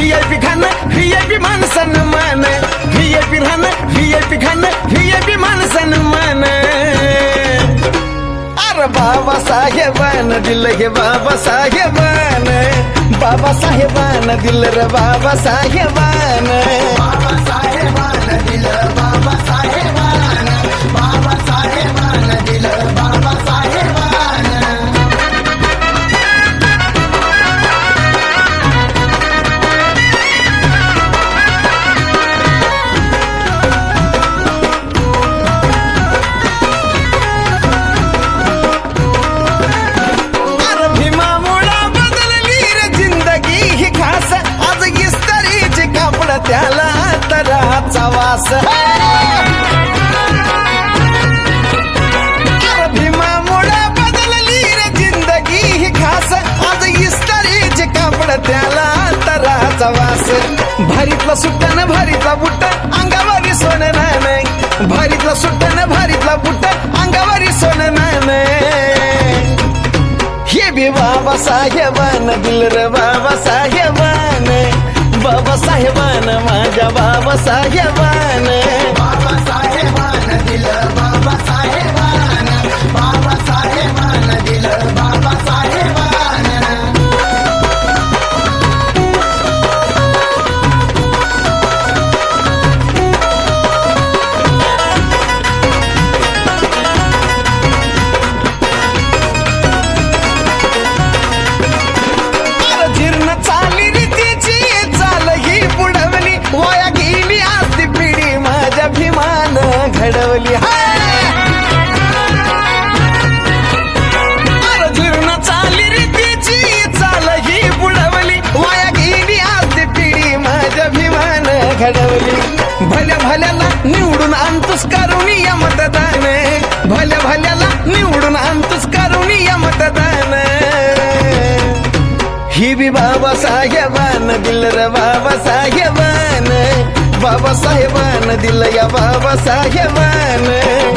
VIP खाणं VIP मान सन्मान VIP राहणं VIP खाणं VIP मान सन्मान अरे बाबासाहेबानं दिलं हे बाबासाहेबानं बाबासाहेबानं दिलं रे बाबासाहेबानं बाबासाहेबानं दिलं बाबासाहेबानं बाबासाहेबानं दिलं बाबासाहेबानं त्याला तराचा वास भीमामुळे बदलली रे जिंदगी ही खास आज इस्तारीचे कापड त्याला तराचा वास भारीतला सुट्टान भारीतला बुट्ट अंगावरी सोनं नाही भारीतला सुट्टान भारीतला बुट्ट अंगावरी सोनं नाही हे बी बाबासाहेबानं दिलं रे बाबासाहेबानं बाबासाहेबानं माझ्या बाबासाहेबानं बाबासाहेबानं दिलं बाबासाहेबानं बाबासाहेबानं दिलं बाबासाहेबानं जीर्ण चाली रीतीची बुडवली वाया गेली आज ती पिढी माझ्या भीमानं घडवली जीर्ण चाली रीतीची चाल ही बुडवली वाया गेली आज ती पिढी माझ्या भीमानं घडवली भल्या भल्याला निवडून आणतोस करून या मतदान भल्या भल्याला निवडून आणतोस करून या मतदान ही बी बाबासाहेबानं दिलं रे बाबासाहेबानं बाबासाहेबानं दिलं या बाबासाहेबानं